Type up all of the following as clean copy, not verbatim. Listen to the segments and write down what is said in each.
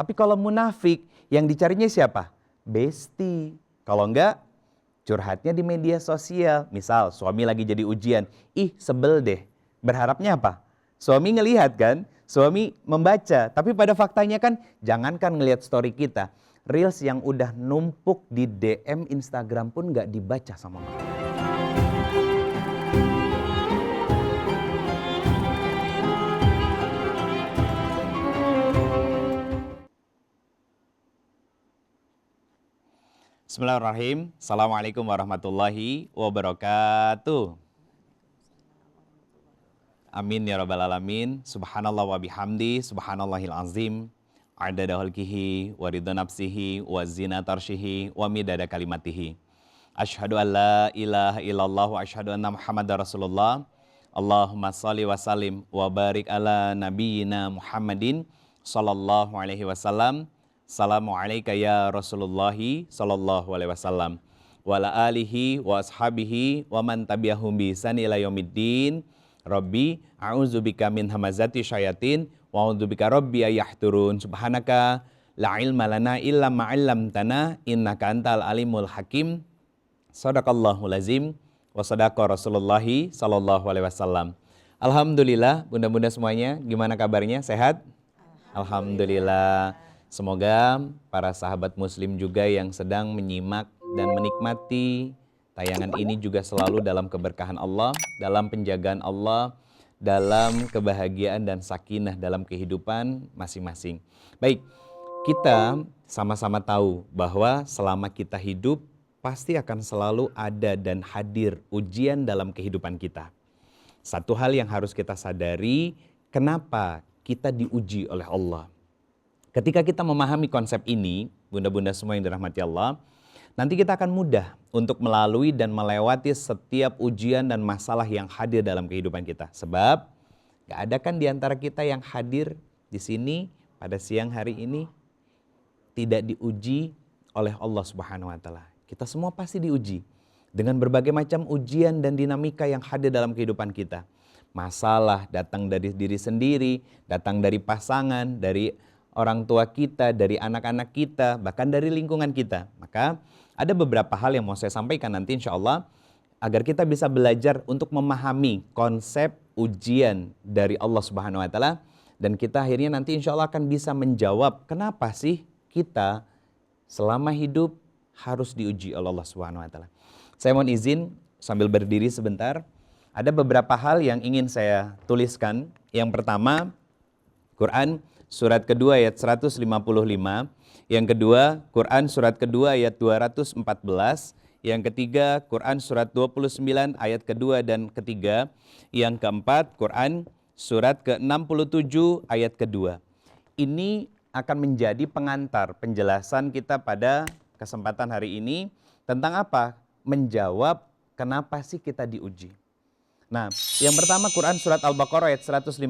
Tapi kalau munafik, yang dicarinya siapa? Besti. Kalau enggak, curhatnya di media sosial. Misal suami lagi jadi ujian, ih sebel deh. Berharapnya apa? Suami ngelihat kan, suami membaca. Tapi pada faktanya kan, jangankan ngelihat story kita. Reels yang udah numpuk di DM Instagram pun nggak dibaca sama mereka. Bismillahirrahmanirrahim. Assalamualaikum warahmatullahi wabarakatuh. Amin ya rabbal alamin. Subhanallah wa bihamdi, subhanallahil azim. Adada khalqihi wa ridha nafsihi wa zinata arsyihi wa midada kalimatihi. Asyhadu an la ilaha illallah wa asyhadu anna Muhammadar Rasulullah. Allahumma shalli wa sallim wa barik ala nabiyyina Muhammadin sallallahu alaihi wasallam. Assalamualaikum ya Rasulullahi sallallahu alaihi wasallam wa ala alihi wa ashabihi wa man tabi'ahum bi ihsan ila yaumiddin. Rabbi a'udzubika min hamazati syayatin wa a'udzubika rabbi ayahdurun. Subhanaka la ilma lana illa ma 'allamtana innaka antal alimul hakim. Shadaqallahul azim wa sadaqa Rasulullahi sallallahu alaihi wasallam. Alhamdulillah, bunda-bunda semuanya, gimana kabarnya? Sehat? Alhamdulillah. Semoga para sahabat muslim juga yang sedang menyimak dan menikmati tayangan ini juga selalu dalam keberkahan Allah, dalam penjagaan Allah, dalam kebahagiaan dan sakinah dalam kehidupan masing-masing. Baik, kita sama-sama tahu bahwa selama kita hidup pasti akan selalu ada dan hadir ujian dalam kehidupan kita. Satu hal yang harus kita sadari, kenapa kita diuji oleh Allah. Ketika kita memahami konsep ini, bunda-bunda semua yang dirahmati Allah, nanti kita akan mudah untuk melalui dan melewati setiap ujian dan masalah yang hadir dalam kehidupan kita. Sebab gak ada kan di antara kita yang hadir di sini pada siang hari ini tidak diuji oleh Allah Subhanahu wa taala. Kita semua pasti diuji dengan berbagai macam ujian dan dinamika yang hadir dalam kehidupan kita. Masalah datang dari diri sendiri, datang dari pasangan, dari orang tua kita, dari anak-anak kita, bahkan dari lingkungan kita. Maka ada beberapa hal yang mau saya sampaikan nanti insya Allah agar kita bisa belajar untuk memahami konsep ujian dari Allah Subhanahu wa taala dan kita akhirnya nanti insya Allah akan bisa menjawab kenapa sih kita selama hidup harus diuji oleh Allah Subhanahu wa taala. Saya mohon izin sambil berdiri sebentar. Ada beberapa hal yang ingin saya tuliskan. Yang pertama, Quran surat kedua ayat 155. Yang kedua, Quran surat kedua ayat 214. Yang ketiga, Quran surat 29 ayat kedua dan ketiga. Yang keempat, Quran surat ke-67 ayat kedua. Ini akan menjadi pengantar penjelasan kita pada kesempatan hari ini tentang apa? Menjawab kenapa sih kita diuji. Nah, yang pertama Quran surat Al-Baqarah ayat 155.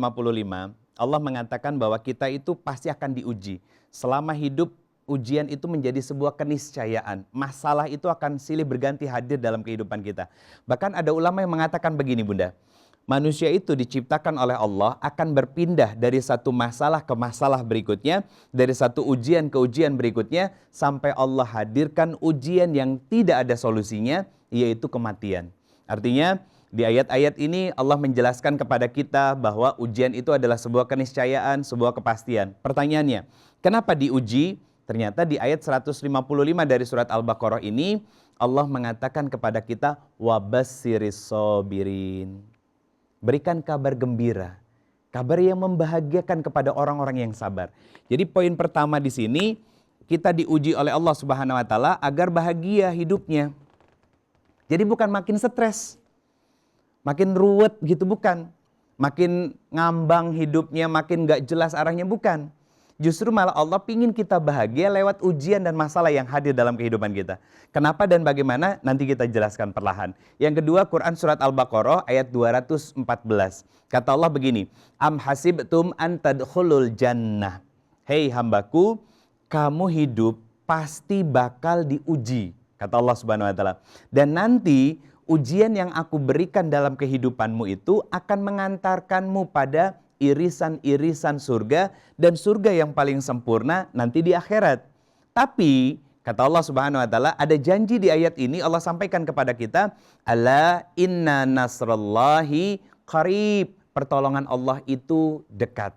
Allah mengatakan bahwa kita itu pasti akan diuji. Selama hidup, ujian itu menjadi sebuah keniscayaan. Masalah itu akan silih berganti hadir dalam kehidupan kita. Bahkan ada ulama yang mengatakan begini bunda. Manusia itu diciptakan oleh Allah akan berpindah dari satu masalah ke masalah berikutnya. Dari satu ujian ke ujian berikutnya. Sampai Allah hadirkan ujian yang tidak ada solusinya, yaitu kematian. Artinya, di ayat-ayat ini Allah menjelaskan kepada kita bahwa ujian itu adalah sebuah keniscayaan, sebuah kepastian. Pertanyaannya, kenapa diuji? Ternyata di ayat 155 dari surat Al-Baqarah ini Allah mengatakan kepada kita wabassiris sabirin. Berikan kabar gembira, kabar yang membahagiakan kepada orang-orang yang sabar. Jadi poin pertama di sini kita diuji oleh Allah Subhanahu wa taala agar bahagia hidupnya. Jadi bukan makin stres, makin ruwet gitu bukan. Makin ngambang hidupnya, makin gak jelas arahnya bukan. Justru malah Allah pingin kita bahagia lewat ujian dan masalah yang hadir dalam kehidupan kita. Kenapa dan bagaimana nanti kita jelaskan perlahan. Yang kedua Quran surat Al-Baqarah ayat 214. Kata Allah begini, Am hasibtum an tadkhulul jannah. Hei hambaku, kamu hidup pasti bakal diuji. Kata Allah Subhanahu wa taala. Dan nanti ujian yang aku berikan dalam kehidupanmu itu akan mengantarkanmu pada irisan-irisan surga dan surga yang paling sempurna nanti di akhirat. Tapi kata Allah Subhanahu wa taala, ada janji di ayat ini Allah sampaikan kepada kita, ala inna nasrallahi qarib. Pertolongan Allah itu dekat.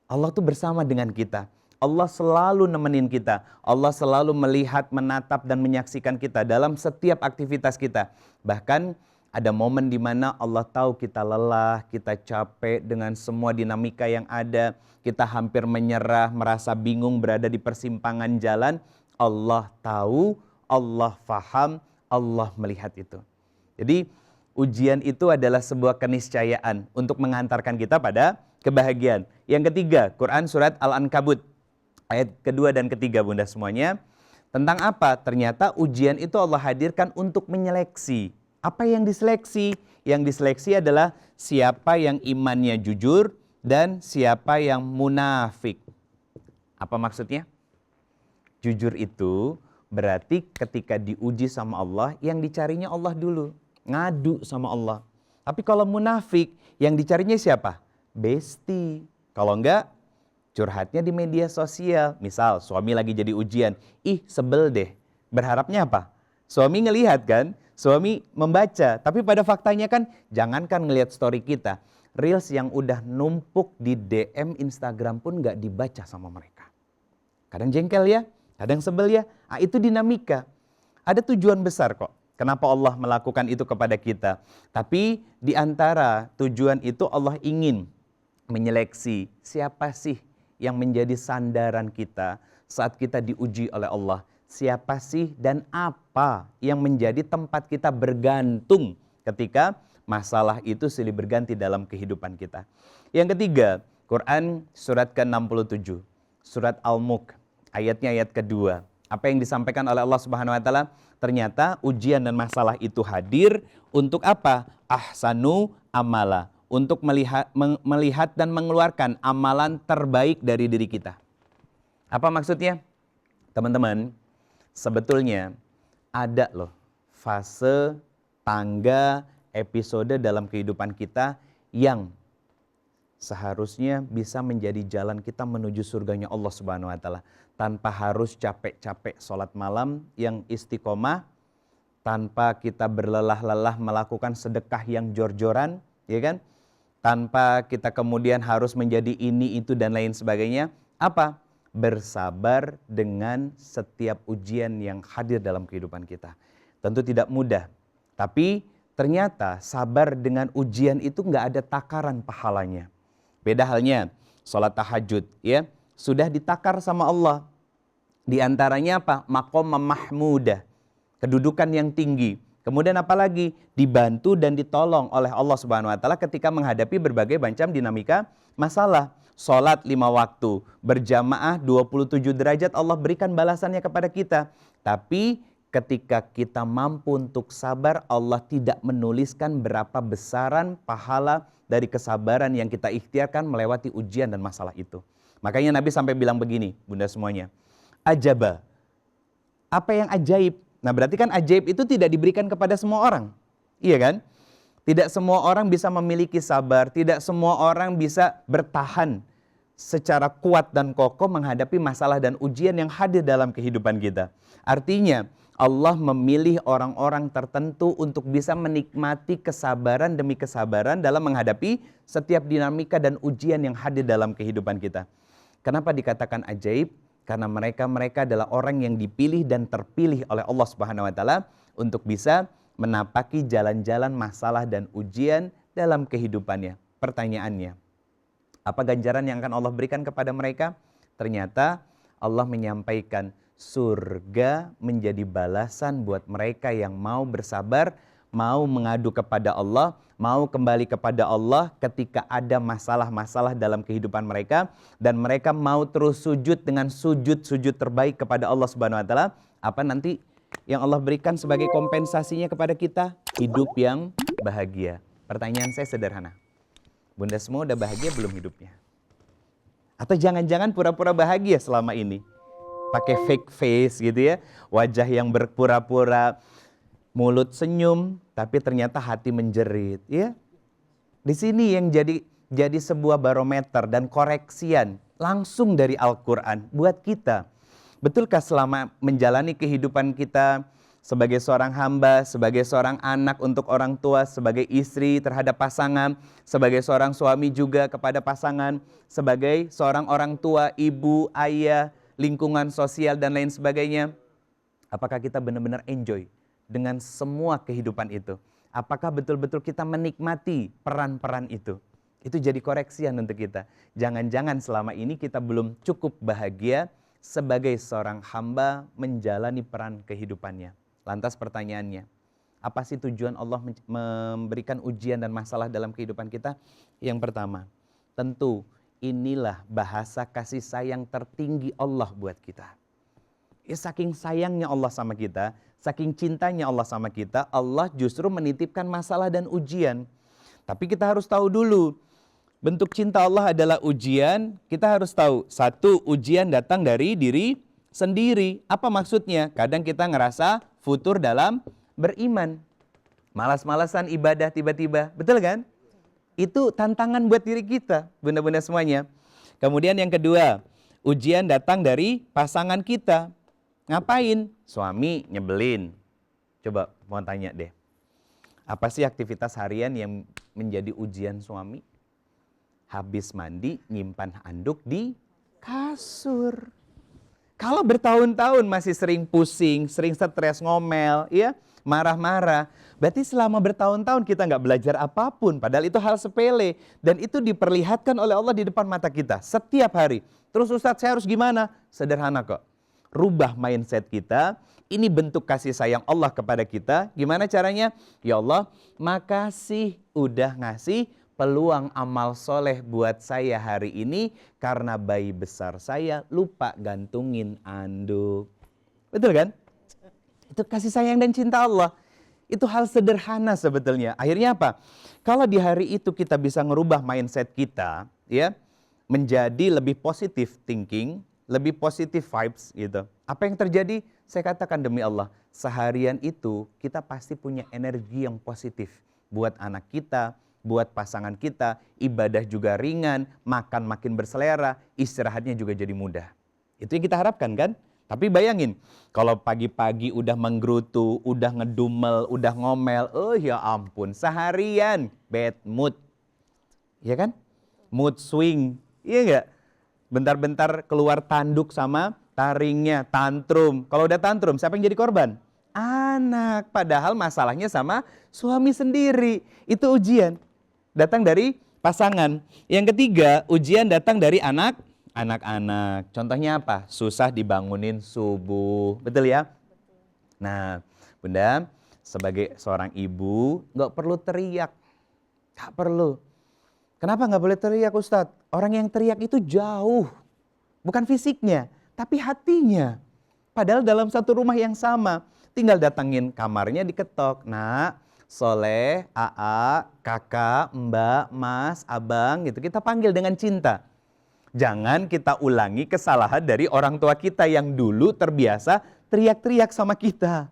Allah tuh bersama dengan kita. Allah selalu nemenin kita. Allah selalu melihat, menatap dan menyaksikan kita dalam setiap aktivitas kita. Bahkan ada momen di mana Allah tahu kita lelah, kita capek dengan semua dinamika yang ada. Kita hampir menyerah, merasa bingung, berada di persimpangan jalan. Allah tahu, Allah faham, Allah melihat itu. Jadi ujian itu adalah sebuah keniscayaan untuk mengantarkan kita pada kebahagiaan. Yang ketiga, Quran surat Al-Ankabut ayat kedua dan ketiga bunda semuanya. Tentang apa? Ternyata ujian itu Allah hadirkan untuk menyeleksi. Apa yang diseleksi? Yang diseleksi adalah siapa yang imannya jujur dan siapa yang munafik. Apa maksudnya? Jujur itu berarti ketika diuji sama Allah, yang dicarinya Allah dulu. Ngadu sama Allah. Tapi kalau munafik, yang dicarinya siapa? Besti. Kalau enggak, curhatnya di media sosial. Misal suami lagi jadi ujian, ih sebel deh. Berharapnya apa? Suami ngelihat kan? Suami membaca. Tapi pada faktanya kan, jangankan ngelihat story kita. Reels yang udah numpuk di DM Instagram pun nggak dibaca sama mereka. Kadang jengkel ya, kadang sebel ya. Ah, itu dinamika. Ada tujuan besar kok. Kenapa Allah melakukan itu kepada kita? Tapi di antara tujuan itu Allah ingin menyeleksi siapa sih yang menjadi sandaran kita saat kita diuji oleh Allah. Siapa sih dan apa yang menjadi tempat kita bergantung ketika masalah itu silih berganti dalam kehidupan kita. Yang ketiga, Quran surat ke-67, surat Al-Mulk, ayatnya ayat kedua. Apa yang disampaikan oleh Allah Subhanahu wa taala? Ternyata ujian dan masalah itu hadir untuk apa? Ahsanu amala, untuk melihat dan mengeluarkan amalan terbaik dari diri kita. Apa maksudnya? Teman-teman, sebetulnya ada loh fase, tangga, episode dalam kehidupan kita yang seharusnya bisa menjadi jalan kita menuju surganya Allah Subhanahu wa taala. Tanpa harus capek-capek sholat malam yang istiqomah, tanpa kita berlelah-lelah melakukan sedekah yang jor-joran, ya kan? Tanpa kita kemudian harus menjadi ini, itu dan lain sebagainya. Apa? Bersabar dengan setiap ujian yang hadir dalam kehidupan kita. Tentu tidak mudah, tapi ternyata sabar dengan ujian itu nggak ada takaran pahalanya. Beda halnya sholat tahajud, ya. Sudah ditakar sama Allah. Di antaranya apa? Maqam mahmudah, kedudukan yang tinggi. Kemudian apalagi? Dibantu dan ditolong oleh Allah Subhanahu wa taala ketika menghadapi berbagai macam dinamika masalah. Salat 5 waktu, berjamaah 27 derajat Allah berikan balasannya kepada kita. Tapi ketika kita mampu untuk sabar, Allah tidak menuliskan berapa besaran pahala dari kesabaran yang kita ikhtiarkan melewati ujian dan masalah itu. Makanya Nabi sampai bilang begini, bunda semuanya. Ajaba. Apa yang ajaib? Nah berarti kan ajaib itu tidak diberikan kepada semua orang. Iya kan? Tidak semua orang bisa memiliki sabar. Tidak semua orang bisa bertahan secara kuat dan kokoh menghadapi masalah dan ujian yang hadir dalam kehidupan kita. Artinya Allah memilih orang-orang tertentu untuk bisa menikmati kesabaran demi kesabaran dalam menghadapi setiap dinamika dan ujian yang hadir dalam kehidupan kita. Kenapa dikatakan ajaib? Karena mereka adalah orang yang dipilih dan terpilih oleh Allah Subhanahu wa taala untuk bisa menapaki jalan-jalan masalah dan ujian dalam kehidupannya. Pertanyaannya, apa ganjaran yang akan Allah berikan kepada mereka? Ternyata Allah menyampaikan surga menjadi balasan buat mereka yang mau bersabar, mau mengadu kepada Allah, mau kembali kepada Allah ketika ada masalah-masalah dalam kehidupan mereka, dan mereka mau terus sujud dengan sujud-sujud terbaik kepada Allah Subhanahu wa taala. Apa nanti yang Allah berikan sebagai kompensasinya kepada kita? Hidup yang bahagia. Pertanyaan saya sederhana. Bunda semua udah bahagia belum hidupnya? Atau jangan-jangan pura-pura bahagia selama ini? Pakai fake face gitu ya, wajah yang berpura-pura, mulut senyum, tapi ternyata hati menjerit, ya. Di sini yang jadi jadi sebuah barometer dan koreksian langsung dari Al-Quran buat kita. Betulkah selama menjalani kehidupan kita sebagai seorang hamba, sebagai seorang anak untuk orang tua, sebagai istri terhadap pasangan, sebagai seorang suami juga kepada pasangan, sebagai seorang orang tua, ibu, ayah, lingkungan sosial dan lain sebagainya. Apakah kita benar-benar enjoy dengan semua kehidupan itu? Apakah betul-betul kita menikmati peran-peran itu? Itu jadi koreksian untuk kita. Jangan-jangan selama ini kita belum cukup bahagia sebagai seorang hamba menjalani peran kehidupannya. Lantas pertanyaannya, apa sih tujuan Allah memberikan ujian dan masalah dalam kehidupan kita? Yang pertama, tentu inilah bahasa kasih sayang tertinggi Allah buat kita. Ya, saking sayangnya Allah sama kita, saking cintanya Allah sama kita, Allah justru menitipkan masalah dan ujian. Tapi kita harus tahu dulu, bentuk cinta Allah adalah ujian. Kita harus tahu, satu, ujian datang dari diri sendiri. Apa maksudnya? Kadang kita ngerasa futur dalam beriman, malas-malasan ibadah tiba-tiba, betul kan? Itu tantangan buat diri kita, bunda-bunda semuanya. Kemudian yang kedua, ujian datang dari pasangan kita. Ngapain? Suami nyebelin. Coba mau tanya deh, apa sih aktivitas harian yang menjadi ujian suami? Habis mandi, nyimpan handuk di kasur. Kalau bertahun-tahun masih sering pusing, sering stres, ngomel, ya, marah-marah, berarti selama bertahun-tahun kita nggak belajar apapun, padahal itu hal sepele. Dan itu diperlihatkan oleh Allah di depan mata kita setiap hari. Terus Ustadz, saya harus gimana? Sederhana kok. Rubah mindset kita. Ini bentuk kasih sayang Allah kepada kita. Gimana caranya? Ya Allah, makasih udah ngasih peluang amal soleh buat saya hari ini karena bayi besar saya lupa gantungin anduk. Betul kan? Itu kasih sayang dan cinta Allah. Itu hal sederhana sebetulnya. Akhirnya apa? Kalau di hari itu kita bisa ngerubah mindset kita, ya, menjadi lebih positive thinking, lebih positive vibes gitu. Apa yang terjadi? Saya katakan demi Allah, seharian itu kita pasti punya energi yang positif buat anak kita, buat pasangan kita, ibadah juga ringan, makan makin berselera, istirahatnya juga jadi mudah. Itu yang kita harapkan kan? Tapi bayangin, kalau pagi-pagi udah menggerutu, udah ngedumel, udah ngomel, oh ya ampun, seharian bad mood. Ya kan? Mood swing, iya enggak? Bentar-bentar keluar tanduk sama taringnya, tantrum. Kalau udah tantrum, siapa yang jadi korban? Anak, padahal masalahnya sama suami sendiri. Itu ujian. Datang dari pasangan. Yang ketiga, ujian datang dari anak-anak. Contohnya apa? Susah dibangunin subuh. Betul ya? Nah, Bunda, sebagai seorang ibu, nggak perlu teriak. Nggak perlu. Kenapa nggak boleh teriak, Ustadz? Orang yang teriak itu jauh. Bukan fisiknya, tapi hatinya. Padahal dalam satu rumah yang sama. Tinggal datangin kamarnya diketok. Nak, Soleh, Aa, kakak, mbak, mas, abang gitu. Kita panggil dengan cinta. Jangan kita ulangi kesalahan dari orang tua kita yang dulu terbiasa teriak-teriak sama kita.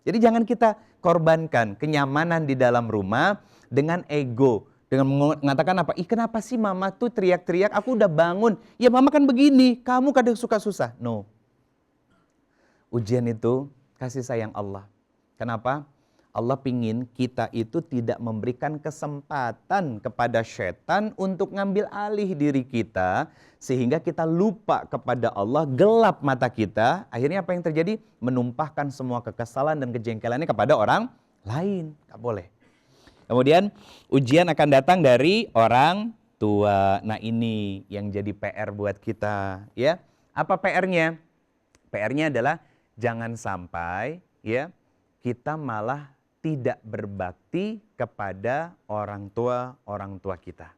Jadi jangan kita korbankan kenyamanan di dalam rumah dengan ego. Dengan mengatakan apa? Ih, kenapa sih mama tuh teriak-teriak, aku udah bangun. Ya mama kan begini, kamu kadang suka susah. No. Ujian itu kasih sayang Allah. Kenapa? Allah pingin kita itu tidak memberikan kesempatan kepada setan untuk ngambil alih diri kita. Sehingga kita lupa kepada Allah, gelap mata kita. Akhirnya apa yang terjadi? Menumpahkan semua kekesalan dan kejengkelannya kepada orang lain. Gak boleh. Kemudian ujian akan datang dari orang tua. Nah ini yang jadi PR buat kita. Ya, apa PR-nya? PR-nya adalah jangan sampai ya kita malah tidak berbakti kepada orang tua kita.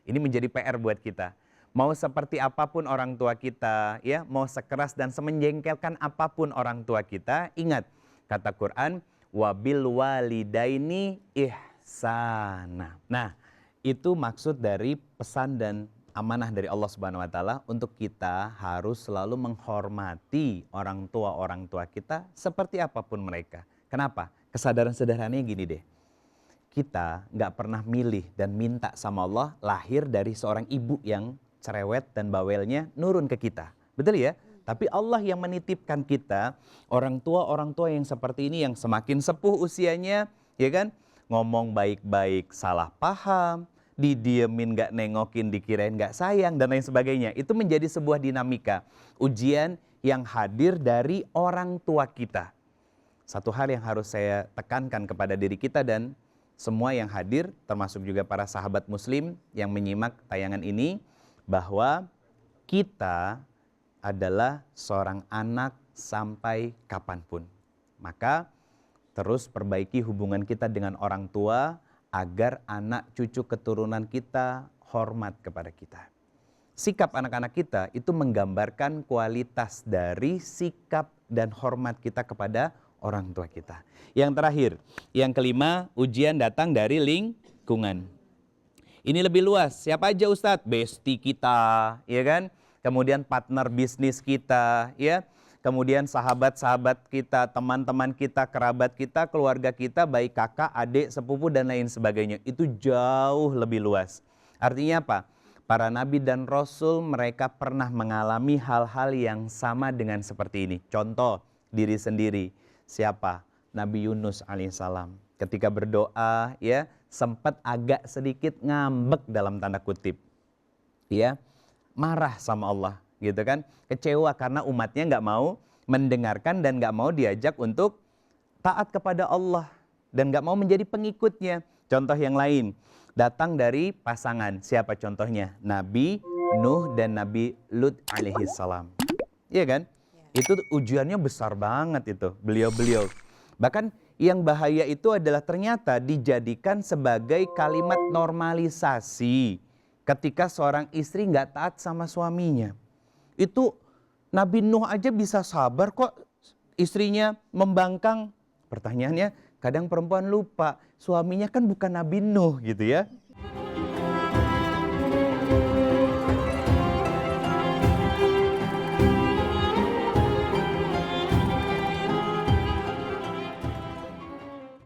Ini menjadi PR buat kita. Mau seperti apapun orang tua kita, ya, mau sekeras dan semenjengkelkan apapun orang tua kita, ingat kata Quran, wabil walidaini ihsana. Nah, itu maksud dari pesan dan amanah dari Allah Subhanahu wa taala untuk kita harus selalu menghormati orang tua kita seperti apapun mereka. Kenapa? Kesadaran sederhananya gini deh. kita nggak pernah milih dan minta sama Allah lahir dari seorang ibu yang cerewet dan bawelnya nurun ke kita. Betul ya? Tapi Allah yang menitipkan kita, orang tua yang seperti ini yang semakin sepuh usianya, ya kan? Ngomong baik-baik salah paham, didiemin gak nengokin, dikirain gak sayang, dan lain sebagainya. Itu menjadi sebuah dinamika, ujian yang hadir dari orang tua kita. Satu hal yang harus saya tekankan kepada diri kita dan semua yang hadir, termasuk juga para sahabat muslim yang menyimak tayangan ini, bahwa kita adalah seorang anak sampai kapanpun. Maka terus perbaiki hubungan kita dengan orang tua agar anak cucu keturunan kita hormat kepada kita. Sikap anak-anak kita itu menggambarkan kualitas dari sikap dan hormat kita kepada orang tua kita. Yang terakhir, yang kelima, ujian datang dari lingkungan. Ini lebih luas. Siapa aja Ustadz? Bestie kita, ya kan? Kemudian partner bisnis kita, ya. Kemudian sahabat-sahabat kita, teman-teman kita, kerabat kita, keluarga kita, baik kakak, adik, sepupu, dan lain sebagainya. Itu jauh lebih luas. Artinya apa? Para nabi dan rasul mereka pernah mengalami hal-hal yang sama dengan seperti ini. Contoh diri sendiri. Siapa? Nabi Yunus alaihissalam. Ketika berdoa, ya, sempat agak sedikit ngambek dalam tanda kutip. Ya, marah sama Allah, gitu kan? Kecewa karena umatnya nggak mau mendengarkan dan nggak mau diajak untuk taat kepada Allah dan nggak mau menjadi pengikutnya. Contoh yang lain datang dari pasangan. Siapa contohnya? Nabi Nuh dan Nabi Lut alaihissalam. Iya kan? Itu ujiannya besar banget itu, beliau-beliau. Bahkan yang bahaya itu adalah ternyata dijadikan sebagai kalimat normalisasi ketika seorang istri nggak taat sama suaminya. Itu Nabi Nuh aja bisa sabar kok istrinya membangkang. Pertanyaannya, kadang perempuan lupa, suaminya kan bukan Nabi Nuh gitu ya.